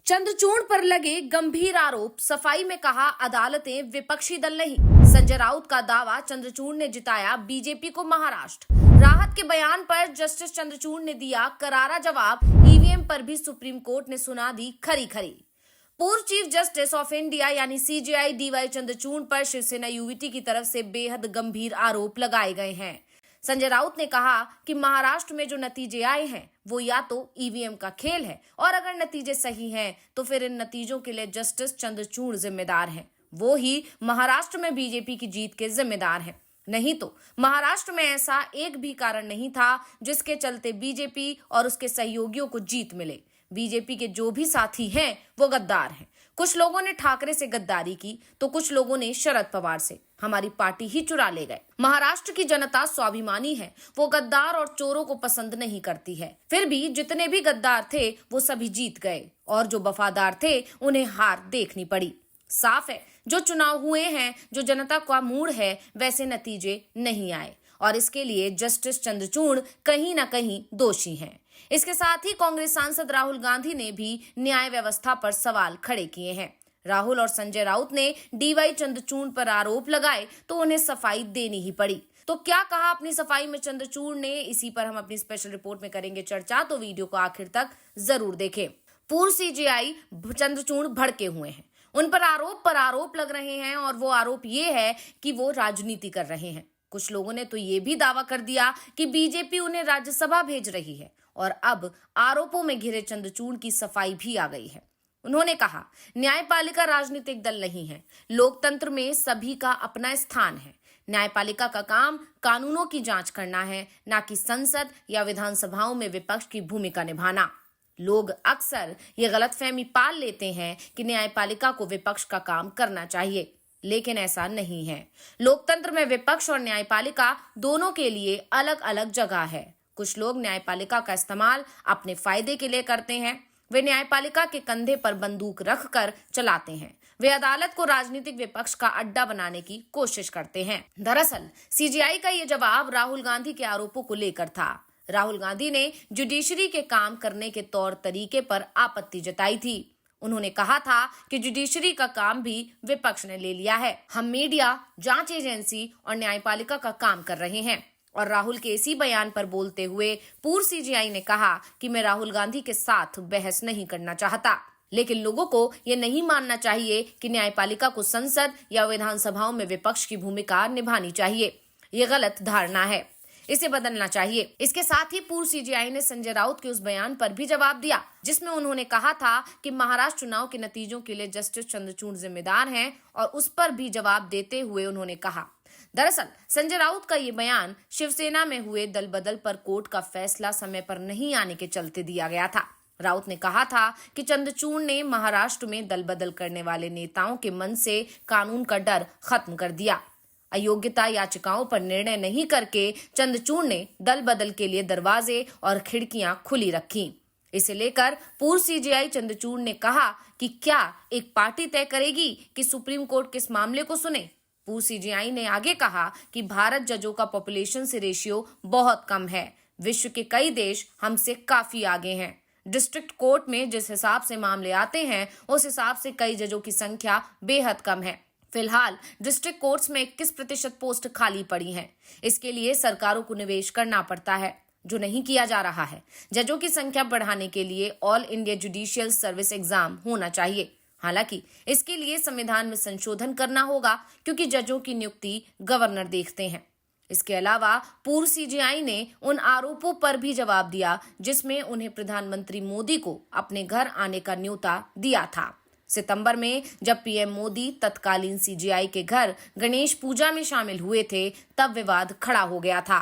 चंद्रचूड़ पर लगे गंभीर आरोप, सफाई में कहा अदालतें विपक्षी दल नहीं। संजय राउत का दावा, चंद्रचूड़ ने जिताया बीजेपी को महाराष्ट्र। राहत के बयान पर जस्टिस चंद्रचूड़ ने दिया करारा जवाब, ईवीएम पर भी सुप्रीम कोर्ट ने सुना दी खरी खरी। पूर्व चीफ जस्टिस ऑफ इंडिया यानी सीजेआई डीवाई चंद्रचूड़ पर शिवसेना यूवीटी की तरफ से बेहद गंभीर आरोप लगाए गए हैं। संजय राउत ने कहा कि महाराष्ट्र में जो नतीजे आए हैं वो या तो ईवीएम का खेल है और अगर नतीजे सही हैं तो फिर इन नतीजों के लिए जस्टिस चंद्रचूड़ जिम्मेदार हैं। वो ही महाराष्ट्र में बीजेपी की जीत के जिम्मेदार हैं। नहीं तो महाराष्ट्र में ऐसा एक भी कारण नहीं था जिसके चलते बीजेपी और उसके सहयोगियों को जीत मिले। बीजेपी के जो भी साथी हैं वो गद्दार हैं। कुछ लोगों ने ठाकरे से गद्दारी की तो कुछ लोगों ने शरद पवार से। हमारी पार्टी ही चुरा ले गए। महाराष्ट्र की जनता स्वाभिमानी है, वो गद्दार और चोरों को पसंद नहीं करती है। फिर भी जितने भी गद्दार थे वो सभी जीत गए और जो वफादार थे उन्हें हार देखनी पड़ी। साफ है, जो चुनाव हुए हैं, जो जनता का मूड है, वैसे नतीजे नहीं आए और इसके लिए जस्टिस चंद्रचूड़ कहीं ना कहीं दोषी हैं। इसके साथ ही कांग्रेस सांसद राहुल गांधी ने भी न्याय व्यवस्था पर सवाल खड़े किए हैं। राहुल और संजय राउत ने डीवाई चंद्रचूड़ पर आरोप लगाए तो उन्हें सफाई देनी ही पड़ी। तो क्या कहा अपनी सफाई में चंद्रचूड़ ने, इसी पर हम अपनी स्पेशल रिपोर्ट में करेंगे चर्चा, तो वीडियो को आखिर तक जरूर देखें। पूर्व सीजेआई चंद्रचूड़ भड़के हुए हैं, उन पर आरोप लग रहे हैं और वो आरोप ये है कि वो राजनीति कर रहे हैं। कुछ लोगों ने तो ये भी दावा कर दिया कि बीजेपी उन्हें राज्यसभा भेज रही है और अब आरोपों में घिरे चंद्रचूड़ की सफाई भी आ गई है। उन्होंने कहा, न्यायपालिका राजनीतिक दल नहीं है, लोकतंत्र में सभी का अपना स्थान है। न्यायपालिका का काम कानूनों की जांच करना है, ना कि संसद या विधानसभाओं में विपक्ष की भूमिका निभाना। लोग अक्सर ये गलतफहमी पाल लेते हैं कि न्यायपालिका को विपक्ष का काम करना चाहिए, लेकिन ऐसा नहीं है। लोकतंत्र में विपक्ष और न्यायपालिका दोनों के लिए अलग अलग जगह है। कुछ लोग न्यायपालिका का इस्तेमाल अपने फायदे के लिए करते हैं। वे न्यायपालिका के कंधे पर बंदूक रखकर चलाते हैं। वे अदालत को राजनीतिक विपक्ष का अड्डा बनाने की कोशिश करते हैं। दरअसल सीजेआई का ये जवाब राहुल गांधी के आरोपों को लेकर था। राहुल गांधी ने जुडिशरी के काम करने के तौर तरीके पर आपत्ति जताई थी। उन्होंने कहा था कि जुडिशरी का काम भी विपक्ष ने ले लिया है। हम मीडिया, जांच एजेंसी और न्यायपालिका का काम कर रहे हैं। और राहुल के इसी बयान पर बोलते हुए पूर्व सीजेआई ने कहा कि मैं राहुल गांधी के साथ बहस नहीं करना चाहता, लेकिन लोगों को ये नहीं मानना चाहिए कि न्यायपालिका को संसद या विधानसभाओं में विपक्ष की भूमिका निभानी चाहिए। ये गलत धारणा है, इसे बदलना चाहिए। इसके साथ ही पूर्व सीजेआई ने संजय राउत के उस बयान पर भी जवाब दिया जिसमें उन्होंने कहा था कि महाराष्ट्र चुनाव के नतीजों के लिए जस्टिस चंद्रचूड़ जिम्मेदार हैं, और उस पर भी जवाब देते हुए उन्होंने कहा, दरअसल संजय राउत का ये बयान शिवसेना में हुए दल बदल पर कोर्ट का फैसला समय पर नहीं आने के चलते दिया गया था। राउत ने कहा था कि चंद्रचूड़ ने महाराष्ट्र में दल बदल करने वाले नेताओं के मन से कानून का डर खत्म कर दिया। अयोग्यता याचिकाओं पर निर्णय नहीं करके चंद्रचूड़ ने दल बदल के लिए दरवाजे और खिड़कियां खुली रखी। इसे लेकर पूर्व सीजेआई चंद्रचूड़ ने कहा कि क्या एक पार्टी तय करेगी कि सुप्रीम कोर्ट किस मामले को सुने। पूर्व सीजेआई ने आगे कहा कि भारत जजों का पॉपुलेशन से रेशियो बहुत कम है। विश्व के कई देश हमसे काफी आगे हैं। डिस्ट्रिक्ट कोर्ट में जिस हिसाब से मामले आते हैं उस हिसाब से कई जजों की संख्या बेहद कम है। फिलहाल डिस्ट्रिक्ट कोर्ट्स में 21% पोस्ट खाली पड़ी हैं। इसके लिए सरकारों को निवेश करना पड़ता है, जो नहीं किया जा रहा है। जजों की संख्या बढ़ाने के लिए all India judicial service exam होना चाहिए। हालांकि इसके लिए संविधान में संशोधन करना होगा, क्योंकि जजों की नियुक्ति गवर्नर देखते हैं। इसके अलावा पूर्व सीजेआई ने उन आरोपों पर भी जवाब दिया जिसमें उन्हें प्रधानमंत्री मोदी को अपने घर आने का न्योता दिया था। सितंबर में जब पीएम मोदी तत्कालीन सीजेआई के घर गणेश पूजा में शामिल हुए थे, तब विवाद खड़ा हो गया था।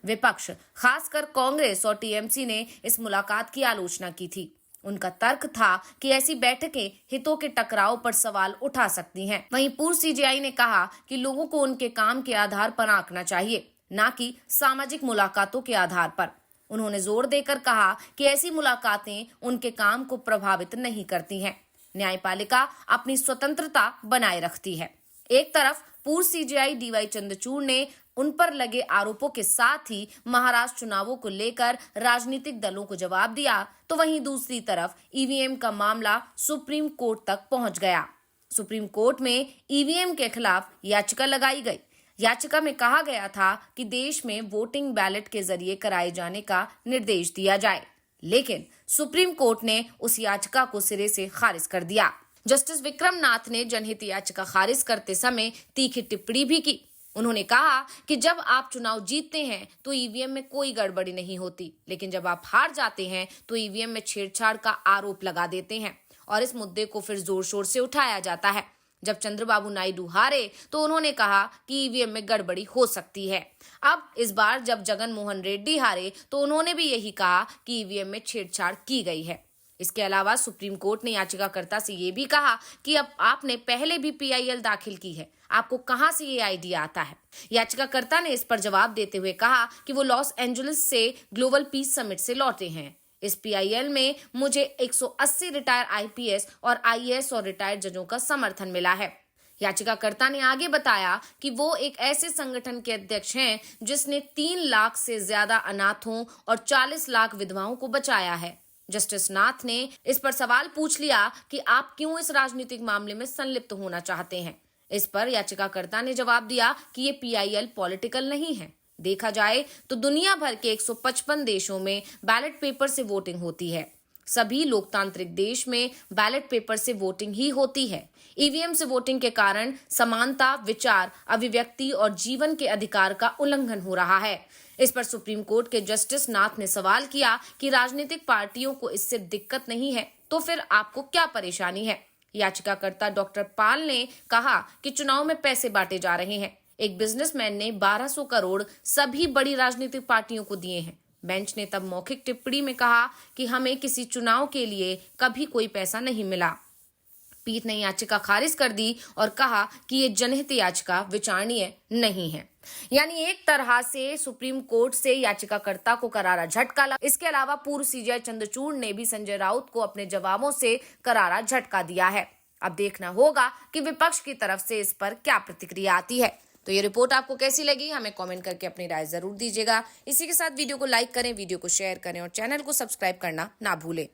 विपक्ष, खासकर कांग्रेस और टीएमसी ने इस मुलाकात की आलोचना की थी। उनका तर्क था कि ऐसी बैठकें हितों के टकराव पर सवाल उठा सकती हैं। वहीं पूर्व सीजेआई ने कहा कि लोगों को उनके काम के आधार पर आंकना चाहिए, ना कि सामाजिक मुलाकातों के आधार पर। उन्होंने जोर देकर कहा कि ऐसी मुलाकातें उनके काम को प्रभावित नहीं करती हैं। न्यायपालिका अपनी स्वतंत्रता बनाए रखती है। एक तरफ पूर्व सीजेआई डीवाई चंद्रचूड़ ने उन पर लगे आरोपों के साथ ही महाराष्ट्र चुनावों को लेकर राजनीतिक दलों को जवाब दिया, तो वहीं दूसरी तरफ ईवीएम का मामला सुप्रीम कोर्ट तक पहुंच गया। सुप्रीम कोर्ट में ईवीएम के खिलाफ याचिका लगाई गई। याचिका में कहा गया था कि देश में वोटिंग बैलेट के जरिए कराए जाने का निर्देश दिया जाए, लेकिन सुप्रीम कोर्ट ने उस याचिका को सिरे से खारिज कर दिया। जस्टिस विक्रम नाथ ने जनहित याचिका खारिज करते समय तीखी टिप्पणी भी की। उन्होंने कहा कि जब आप चुनाव जीतते हैं तो ईवीएम में कोई गड़बड़ी नहीं होती, लेकिन जब आप हार जाते हैं तो ईवीएम में छेड़छाड़ का आरोप लगा देते हैं और इस मुद्दे को फिर जोर शोर से उठाया जाता है। जब चंद्रबाबू नायडू हारे तो उन्होंने कहा कि ईवीएम में गड़बड़ी हो सकती है। अब इस बार जब जगन मोहन रेड्डी हारे तो उन्होंने भी यही कहा कि ईवीएम में छेड़छाड़ की गई है। इसके अलावा सुप्रीम कोर्ट ने याचिकाकर्ता से ये भी कहा कि अब आपने पहले भी पीआईएल दाखिल की है, आपको कहां से ये आइडिया आता है। याचिकाकर्ता ने इस पर जवाब देते हुए कहा कि वो लॉस एंजलिस से ग्लोबल पीस समिट से लौटे हैं। इस पीआईएल में मुझे 180 रिटायर आईपीएस और आईएएस और रिटायर्ड जजों का समर्थन मिला है। याचिकाकर्ता ने आगे बताया कि वो एक ऐसे संगठन के अध्यक्ष हैं जिसने 3 लाख से ज्यादा अनाथों और 40 लाख विधवाओं को बचाया है। जस्टिस नाथ ने इस पर सवाल पूछ लिया कि आप क्यों इस राजनीतिक मामले में संलिप्त होना चाहते हैं। इस पर याचिकाकर्ता ने जवाब दिया कि ये पीआईएल पॉलिटिकल नहीं है। देखा जाए तो दुनिया भर के 155 देशों में बैलेट पेपर से वोटिंग होती है। सभी लोकतांत्रिक देश में बैलेट पेपर से वोटिंग ही होती है। ईवीएम से वोटिंग के कारण समानता, विचार, अभिव्यक्ति और जीवन के अधिकार का उल्लंघन हो रहा है। इस पर सुप्रीम कोर्ट के जस्टिस नाथ ने सवाल किया कि राजनीतिक पार्टियों को इससे दिक्कत नहीं है तो फिर आपको क्या परेशानी है। याचिकाकर्ता डॉक्टर पाल ने कहा कि चुनाव में पैसे बांटे जा रहे हैं। एक बिजनेसमैन ने 1200 करोड़ सभी बड़ी राजनीतिक पार्टियों को दिए हैं। बेंच ने तब मौखिक टिप्पणी में कहा कि हमें किसी चुनाव के लिए कभी कोई पैसा नहीं मिला। पीठ ने याचिका खारिज कर दी और कहा कि ये जनहित याचिका विचारणीय नहीं है। यानी एक तरह से सुप्रीम कोर्ट से याचिकाकर्ता को करारा झटका लगा। इसके अलावा पूर्व सीजेआई चंद्रचूड़ ने भी संजय राउत को अपने जवाबों से करारा झटका दिया है। अब देखना होगा कि विपक्ष की तरफ से इस पर क्या प्रतिक्रिया आती है। तो ये रिपोर्ट आपको कैसी लगी, हमें कमेंट करके अपनी राय जरूर दीजिएगा। इसी के साथ वीडियो को लाइक करें, वीडियो को शेयर करें और चैनल को सब्सक्राइब करना ना भूलें।